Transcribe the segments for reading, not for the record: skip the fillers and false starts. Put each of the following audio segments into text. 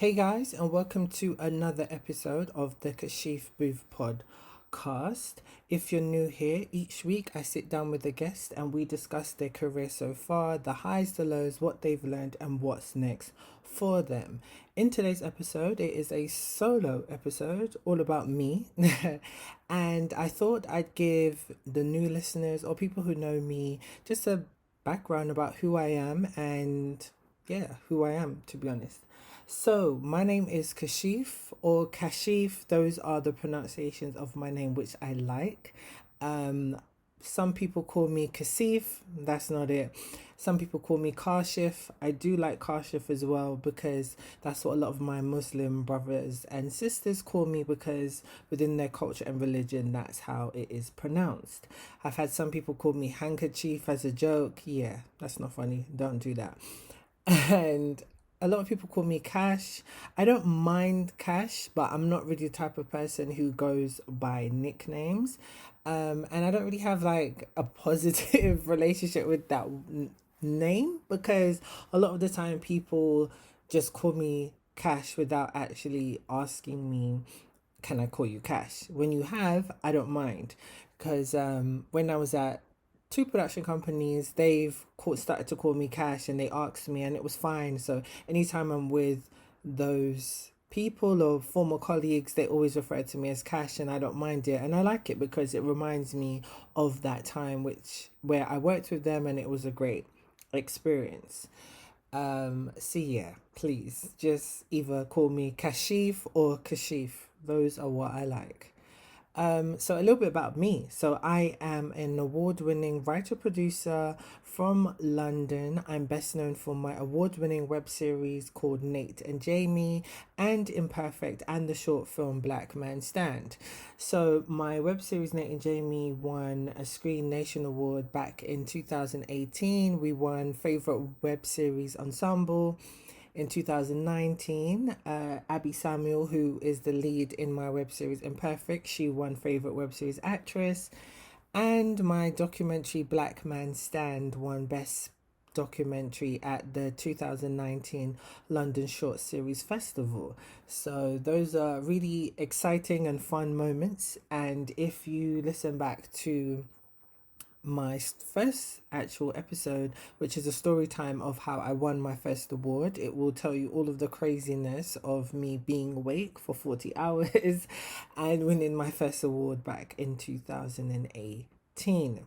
Hey guys, and welcome to another episode of the Kashif Boothe podcast. If you're new here, each week I sit down with a guest and we discuss their career so far, the highs, the lows, what they've learned, and what's next for them. In today's episode, it is a solo episode all about me, and I thought I'd give the new listeners or people who know me just a background about who I am and who I am, to be honest. So, my name is Kashif or Kashif. Those are the pronunciations of my name, which I like. Um, some people call me Kasif. That's not it. Some people call me Kashif. I do like Kashif as well because that's what a lot of my Muslim brothers and sisters call me because within their culture and religion, that's how it is pronounced. I've had some people call me handkerchief as a joke. Yeah, that's not funny. Don't do that. And a lot of people call me Cash. I don't mind Cash, but I'm not really the type of person who goes by nicknames. And I don't really have like a positive relationship with that name because a lot of the time people just call me Cash without actually asking me, can I call you Cash? When you have, I don't mind. Because when I was at two production companies, started to call me Cash and they asked me, and it was fine. So anytime I'm with those people or former colleagues, they always refer to me as Cash, and I don't mind it, and I like it because it reminds me of that time where I worked with them, and it was a great experience. So yeah, please just either call me Kashif or Kashif. Those are what I like. So a little bit about me. So I am an award-winning writer-producer from London. I'm best known for my award-winning web series called Nate and Jamie and Imperfect and the short film Black Man Stand. So my web series Nate and Jamie won a Screen Nation Award back in 2018. We won Favorite Web Series Ensemble in 2019. Abby Samuel, who is the lead in my web series Imperfect, she won Favorite Web Series Actress. And my documentary Black Man Stand won Best Documentary at the 2019 London Short Series Festival. So those are really exciting and fun moments. And if you listen back to my first actual episode, which is a story time of how I won my first award. It will tell you all of the craziness of me being awake for 40 hours and winning my first award back in 2018.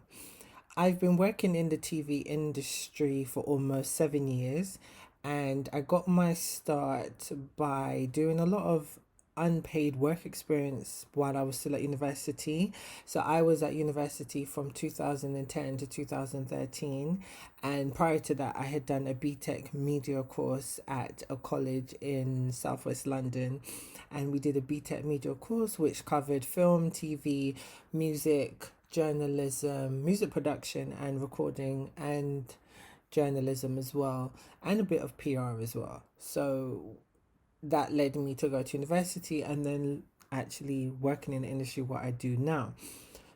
I've been working in the TV industry for almost 7 years, and I got my start by doing a lot of unpaid work experience while I was still at university. So I was at university from 2010 to 2013, and prior to that I had done a BTEC media course at a college in Southwest London, and we did a BTEC media course which covered film, TV, music, journalism, music production and recording, and journalism as well, and a bit of PR as well. So that led me to go to university and then actually working in the industry what I do now.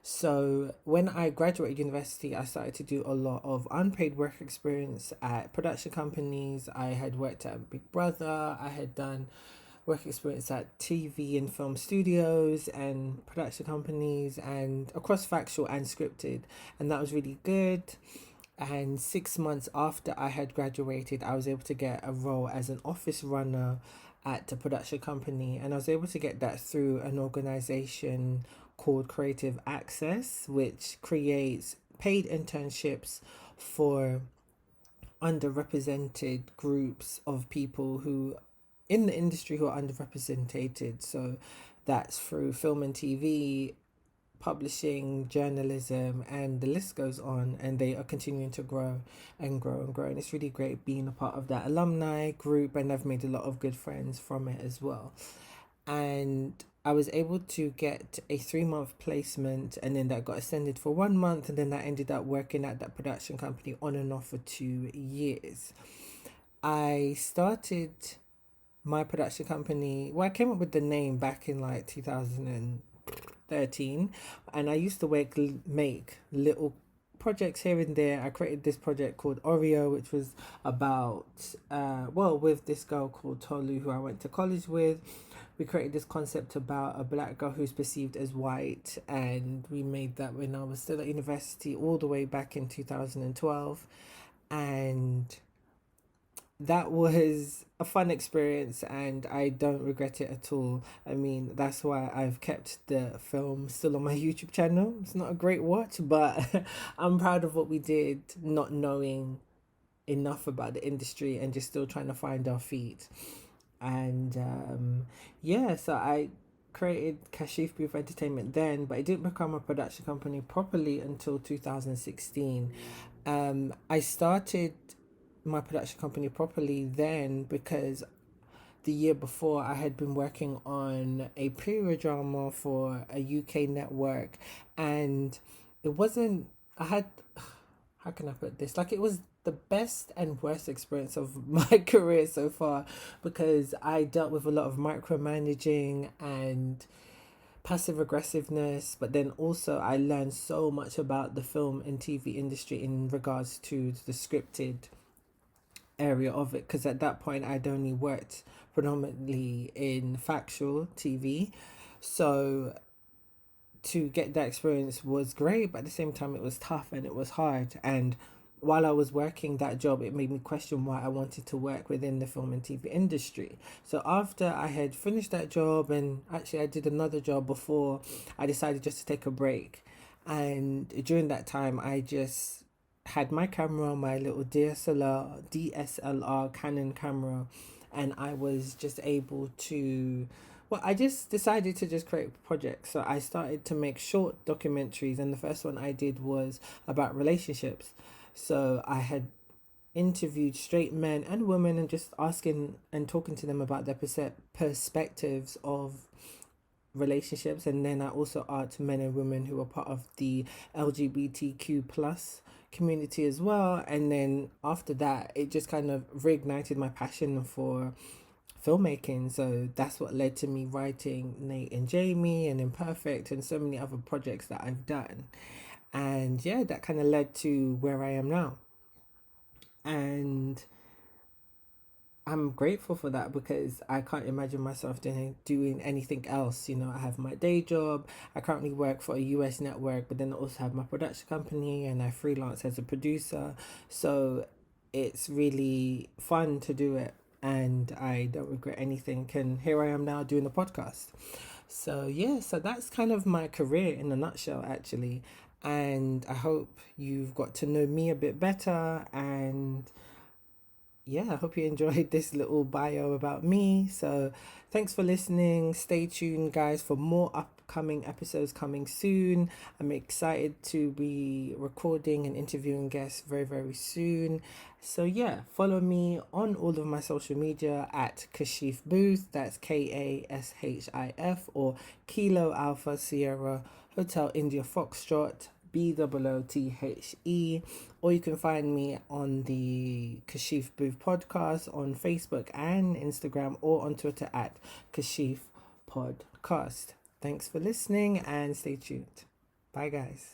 So when I graduated university, I started to do a lot of unpaid work experience at production companies. I had worked at Big Brother. I had done work experience at TV and film studios and production companies and across factual and scripted. And that was really good. And 6 months after I had graduated, I was able to get a role as an office runner at a production company. And I was able to get that through an organization called Creative Access, which creates paid internships for underrepresented groups of people who in the industry who are underrepresented. So that's through film and TV, publishing, journalism, and the list goes on. And they are continuing to grow and grow and grow. And it's really great being a part of that alumni group. And I've made a lot of good friends from it as well. And I was able to get a 3 month placement, and then that got extended for 1 month, and then I ended up working at that production company on and off for 2 years. I started my production company. Well, I came up with the name back in like 2013, and I used to make little projects here and there. I created this project called Oreo, which was about, with this girl called Tolu, who I went to college with. We created this concept about a black girl who's perceived as white, and we made that when I was still at university, all the way back in 2012. And that was a fun experience, and I don't regret it at all. I mean, that's why I've kept the film still on my YouTube channel. It's not a great watch, but I'm proud of what we did, not knowing enough about the industry and just still trying to find our feet. And so I created Kashif Boothe Entertainment then, but it didn't become a production company properly until 2016. I started my production company properly then because the year before I had been working on a period drama for a UK network, and it wasn't, I had, how can I put this? Like, it was the best and worst experience of my career so far, because I dealt with a lot of micromanaging and passive aggressiveness, but then also I learned so much about the film and TV industry in regards to the scripted area of it, because at that point I'd only worked predominantly in factual TV. So to get that experience was great, but at the same time it was tough and it was hard. And while I was working that job, it made me question why I wanted to work within the film and TV industry. So after I had finished that job, and actually I did another job before, I decided just to take a break. And during that time, I just had my camera, my little DSLR Canon camera, and I was just able to, I just decided to just create projects. So I started to make short documentaries, and the first one I did was about relationships. So I had interviewed straight men and women and just asking and talking to them about their perspectives of relationships. And then I also asked men and women who were part of the LGBTQ plus community as well. And then after that, it just kind of reignited my passion for filmmaking. So that's what led to me writing Nate and Jamie and Imperfect and so many other projects that I've done. And yeah, that kind of led to where I am now. And I'm grateful for that, because I can't imagine myself doing anything else. You know, I have my day job. I currently work for a US network, but then I also have my production company and I freelance as a producer. So it's really fun to do it, and I don't regret anything. And here I am now doing a podcast. So yeah, so that's kind of my career in a nutshell, actually. And I hope you've got to know me a bit better, and yeah, I hope you enjoyed this little bio about me. So thanks for listening. Stay tuned, guys, for more upcoming episodes coming soon. I'm excited to be recording and interviewing guests very, very soon. So yeah, follow me on all of my social media at Kashif Boothe. That's KASHIF, or Kilo Alpha Sierra Hotel India Foxtrot BOOTHE, or you can find me on the Kashif Boothe podcast on Facebook and Instagram, or on Twitter at Kashif Podcast. Thanks for listening and stay tuned. Bye, guys.